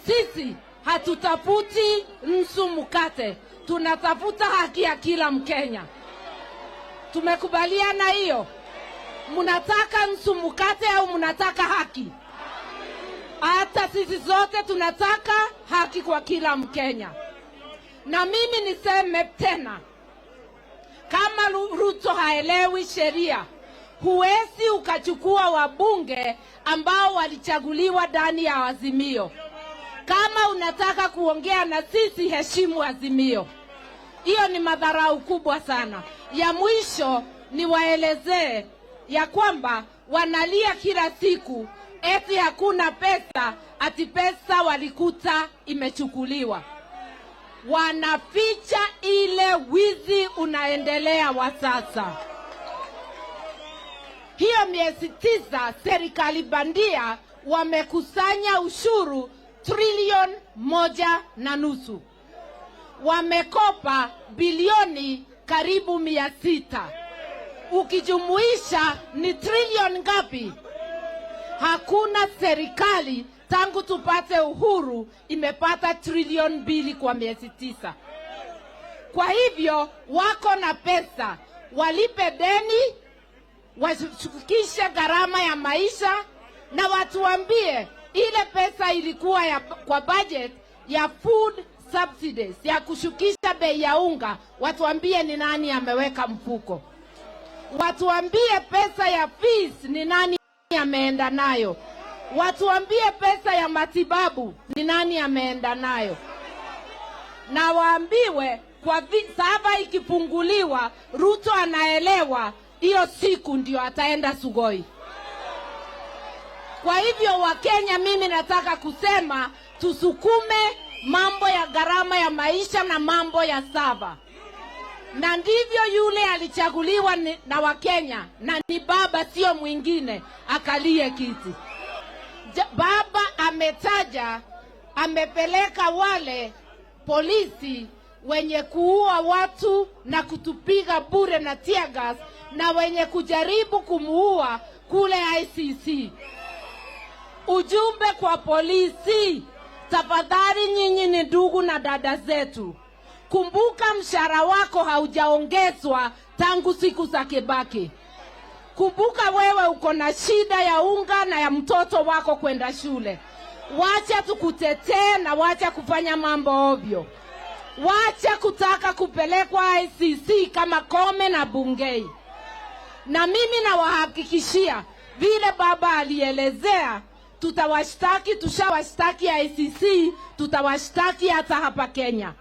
Sisi hatutafuti nusu mkate, tunatafuta haki ya kila Mkenya. Tumekubaliana hiyo? Mnataka nusu mkate au mnataka haki? Hata sisi zote tunataka haki kwa kila Mkenya. Na mimi niseme tena, kama Ruto haelewi sheria, huwezi ukachukua wabunge ambao walichaguliwa ndani ya Azimio. Kama unataka kuongea na sisi, heshimu Azimio. Hiyo ni madharau kubwa sana. Ya mwisho ni waelezee ya kwamba wanalia kila siku eti hakuna pesa, ati pesa walikuta imechukuliwa. Wanaficha ile wizi unaendelea wa sasa. Hiyo miezi 9 serikali bandia wamekusanya ushuru trilioni 1.5. Wamekopa bilioni karibu 600. Ukijumuisha ni trilioni ngapi? Hakuna serikali tangu tupate uhuru imepata trilioni 2 kwa miezi 9. Kwa hivyo wako na pesa, walipe deni, washukishe gharama ya maisha, na watuambie ile pesa ilikuwa kwa budget ya food subsidies, ya kushukisha bei ya unga, watuambie ni nani ameweka mfuko. Watuambie pesa ya fees ni nani ameenda nayo. Watuambie pesa ya matibabu ni nani ameenda nayo. Na waambiwe kwa saba ikifunguliwa, Ruto anaelewa hiyo siku ndio ataenda Sugoi. Kwa hivyo Wakenya, mimi nataka kusema tusukume mambo ya gharama ya maisha na mambo ya saba. Na ndivyo yule alichaguliwa na Wakenya, na ni baba sio mwingine, akalie kiti. Baba ametaja, amepeleka wale polisi wenye kuua watu na kutupiga bure na tear gas, na wenye kujaribu kumuua kule ICC. Ujumbe kwa polisi, tafadhali nyinyi ni ndugu na dada zetu. Kumbuka mshahara wako haujaongezwa tangu siku za Kibaki. Kumbuka wewe uko na shida ya unga na ya mtoto wako kwenda shule. Wacha tukutetee na wacha kufanya mambo ovyo. Wacha kutaka kupelekwa ICC kama KOOME na Bungei. Na mimi nawahakikishia vile baba alielezea, tutawashtaki, tushawashtaki ICC, tutawashtaki hata hapa Kenya.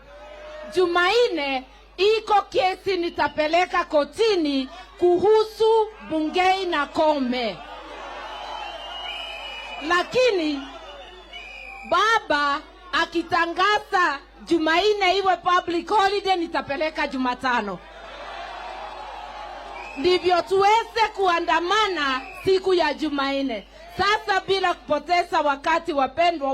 Jumanne iko kesi nitapeleka kotini kuhusu Bungei na KOOME. Lakini baba akitangaza Jumanne iwe public holiday, nitapeleka Jumatano. Ndivyo tuweze kuandamana siku ya Jumanne. Sasa bila kupoteza wakati, wapendwa,